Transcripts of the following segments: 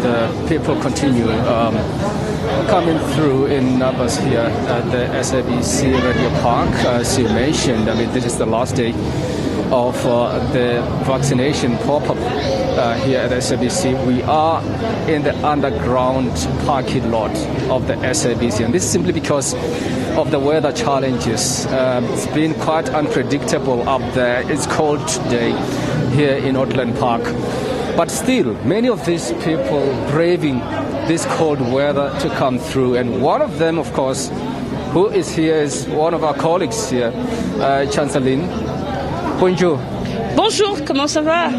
the people continue coming through in numbers here at the SABC Radio Park. As you mentioned, I mean, this is the last day of the vaccination pop-up here at SABC. We are in the underground parking lot of the SABC, and this is simply because of the weather challenges. It's been quite unpredictable up there. It's cold today here in Auckland Park. But still, many of these people braving this cold weather to come through. And one of them, of course, who is here is one of our colleagues here, Chanceline. Bonjour. Bonjour, comment ça va?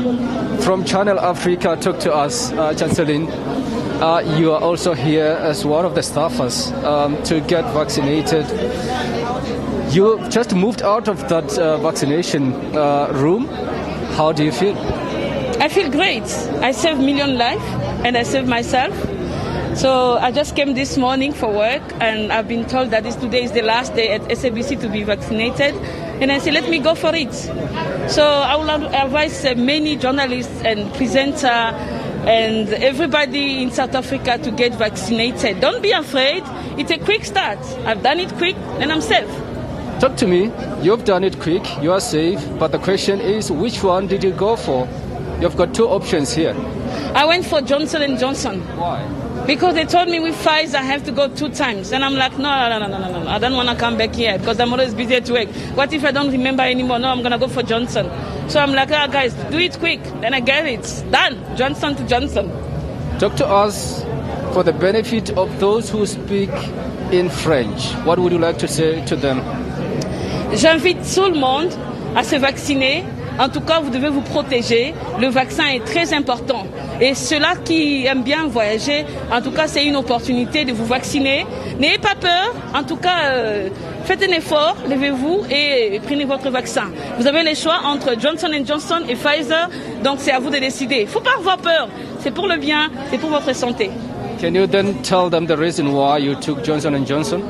From Channel Africa, talk to us, Chanceline. You are also here as one of the staffers to get vaccinated. You just moved out of that vaccination room. How do you feel? I feel great. I save million lives and I save myself. So I just came this morning for work and I've been told that today is the last day at SABC to be vaccinated. And I said, let me go for it. So I will advise many journalists and presenters and everybody in South Africa to get vaccinated. Don't be afraid. It's a quick start. I've done it quick and I'm safe. Talk to me. You've done it quick. You are safe. But the question is, which one did you go for? You've got two options here. I went for Johnson & Johnson. Why? Because they told me with Pfizer I have to go 2 times. And I'm like, no. I don't want to come back here because I'm always busy at work. What if I don't remember anymore? No, I'm going to go for Johnson. So I'm like, guys, do it quick. Then I get it. Done. Johnson to Johnson. Talk to us for the benefit of those who speak in French. What would you like to say to them? J'invite tout le monde à se vacciner. En tout cas, vous devez vous protéger. Le vaccin est très important. Et ceux-là qui aiment bien voyager, en tout cas, c'est une opportunité de vous vacciner. N'ayez pas peur. En tout cas, faites un effort, levez-vous et prenez votre vaccin. Vous avez le choix entre Johnson & Johnson et Pfizer. Donc, c'est à vous de décider. Il ne faut pas avoir peur. C'est pour le bien, c'est pour votre santé. Can you then tell them the reason why you took Johnson & Johnson?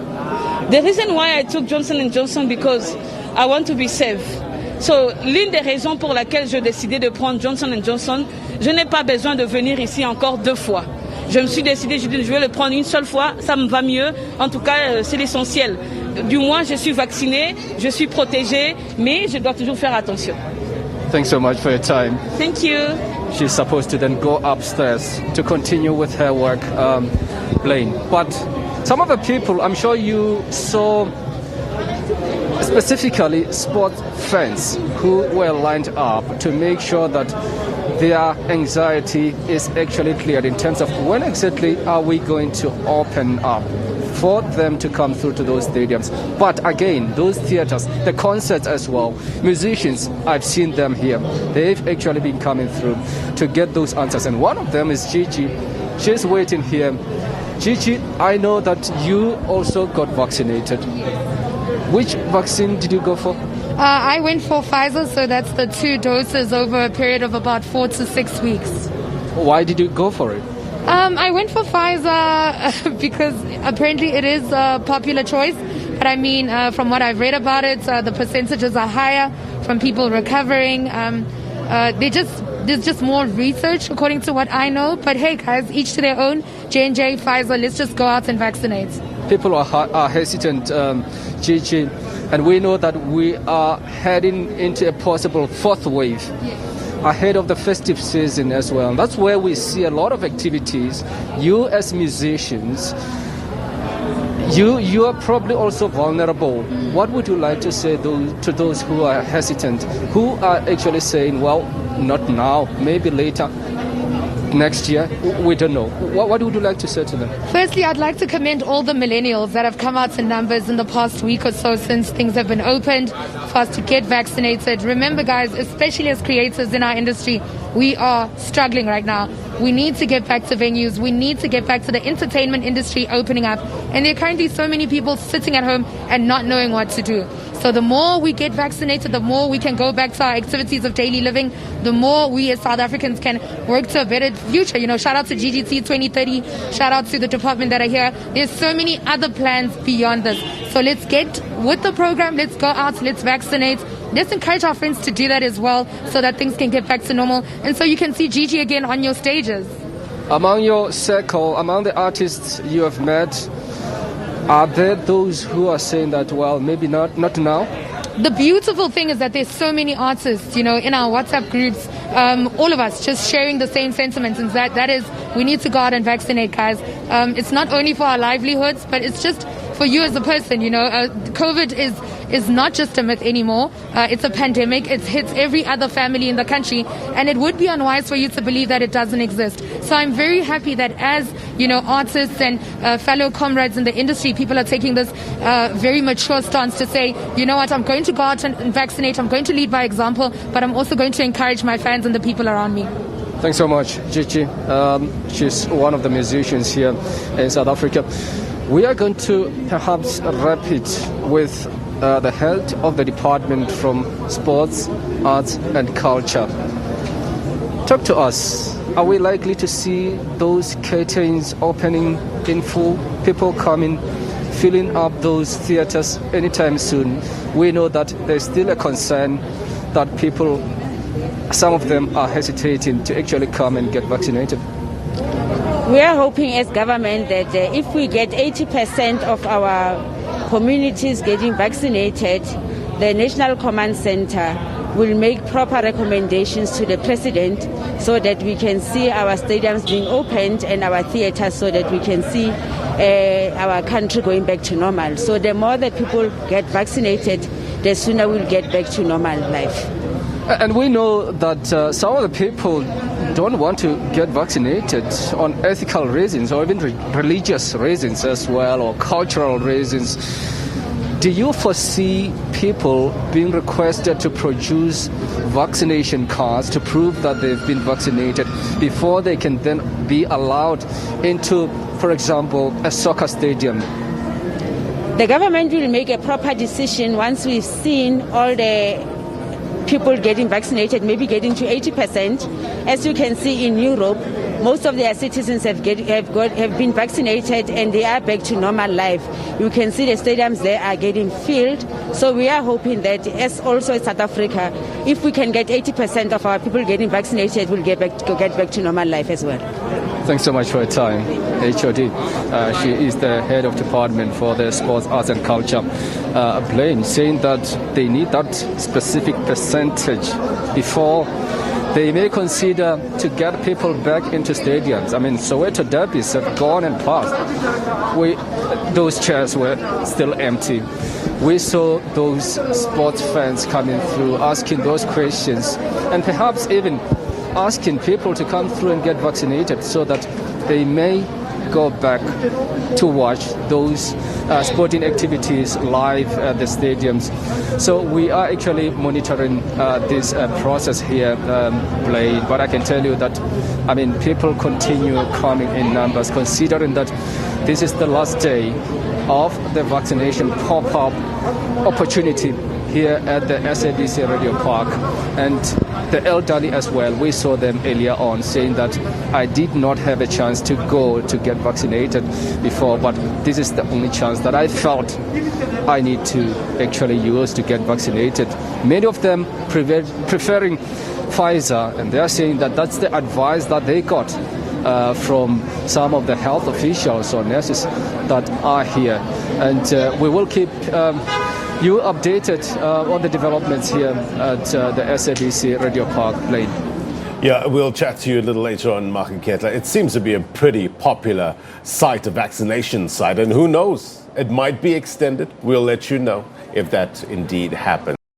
The reason why I took Johnson & Johnson because I want to be safe. So, l'une des raisons pour laquelle j'ai décidé de prendre Johnson & Johnson, je n'ai pas besoin de venir ici encore 2 fois. Je me suis décidé, je vais le prendre une seule fois, ça me va mieux. En tout cas, c'est l'essentiel. Du moins, je suis vaccinée, je suis protégée, mais je dois toujours faire attention. Thanks so much for your time. Thank you. She's supposed to then go upstairs to continue with her work, Blaine. But some of the people, I'm sure you saw, specifically sports fans who were lined up to make sure that their anxiety is actually cleared in terms of when exactly are we going to open up for them to come through to those stadiums. But again, those theaters, the concerts as well, musicians, I've seen them here. They've actually been coming through to get those answers. And one of them is Gigi. She's waiting here. Gigi, I know that you also got vaccinated. Which vaccine did you go for? I went for Pfizer, so that's the 2 doses over a period of about 4 to 6 weeks. Why did you go for it? I went for Pfizer because apparently it is a popular choice. But I mean, from what I've read about it, the percentages are higher from people recovering. There's just more research according to what I know. But hey, guys, each to their own. J&J, Pfizer, let's just go out and vaccinate. People are hesitant, Gigi, and we know that we are heading into a possible 4th wave ahead of the festive season as well. And that's where we see a lot of activities. You as musicians, you are probably also vulnerable. What would you like to say to those who are hesitant, who are actually saying, well, not now, maybe later? Next year, we don't know. What would you like to say to them? Firstly, I'd like to commend all the millennials that have come out in numbers in the past week or so since things have been opened for us to get vaccinated. Remember, guys, especially as creators in our industry, we are struggling right now. We need to get back to venues. We need to get back to the entertainment industry opening up. And there are currently so many people sitting at home and not knowing what to do. So the more we get vaccinated, the more we can go back to our activities of daily living, the more we as South Africans can work to a better future. You know, shout out to GGT 2030, shout out to the department that are here. There's so many other plans beyond this. So let's get with the program, let's go out, let's vaccinate. Let's encourage our friends to do that as well so that things can get back to normal. And so you can see Gigi again on your stages. Among your circle, among the artists you have met, are there those who are saying that, well, maybe not now? The beautiful thing is that there's so many artists, in our WhatsApp groups, all of us just sharing the same sentiments, and that is, we need to go out and vaccinate, guys. It's not only for our livelihoods, but it's just for you as a person. COVID is not just a myth anymore. It's a pandemic. It hits every other family in the country, and it would be unwise for you to believe that it doesn't exist. So I'm very happy that as artists and fellow comrades in the industry, people are taking this very mature stance to say, you know what, I'm going to go out and vaccinate. I'm going to lead by example, but I'm also going to encourage my fans and the people around me. Thanks so much, Gigi. She's one of the musicians here in South Africa. We are going to perhaps wrap it with the head of the department from Sports, Arts and Culture. Talk to us. Are we likely to see those curtains opening in full, people coming, filling up those theaters anytime soon? We know that there's still a concern that people, some of them are hesitating to actually come and get vaccinated. We are hoping as government that if we get 80% of our communities getting vaccinated, the National Command Center will make proper recommendations to the President so that we can see our stadiums being opened and our theaters so that we can see our country going back to normal. So the more that people get vaccinated, the sooner we'll get back to normal life. And we know that some of the people don't want to get vaccinated on ethical reasons or even religious reasons as well, or cultural reasons. Do you foresee people being requested to produce vaccination cards to prove that they've been vaccinated before they can then be allowed into, for example, a soccer stadium? The government will make a proper decision once we've seen all the people getting vaccinated, maybe getting to 80%. As you can see in Europe, most of their citizens have been vaccinated and they are back to normal life. You can see the stadiums there are getting filled. So we are hoping that, as also in South Africa, if we can get 80% of our people getting vaccinated, we'll get back to normal life as well. Thanks so much for your time, HOD. She is the head of department for the Sports, Arts and Culture. Blaine saying that they need that specific percentage before they may consider to get people back into stadiums. I mean, Soweto derbies have gone and passed. Those chairs were still empty. We saw those sports fans coming through, asking those questions, and perhaps even asking people to come through and get vaccinated so that they may go back to watch those sporting activities live at the stadiums. So we are actually monitoring this process here, Blade. But I can tell you that, I mean, people continue coming in numbers, considering that this is the last day of the vaccination pop-up opportunity here at the SABC Radio Park. And the elderly as well, we saw them earlier on saying that I did not have a chance to go to get vaccinated before, but this is the only chance that I felt I need to actually use to get vaccinated. Many of them preferring Pfizer, and they are saying that that's the advice that they got from some of the health officials or nurses that are here. And we will keep you updated on the developments here at the SABC Radio Park, Blaine. Yeah, we'll chat to you a little later on, Maageketla. It seems to be a pretty popular site, a vaccination site, and who knows, it might be extended. We'll let you know if that indeed happens.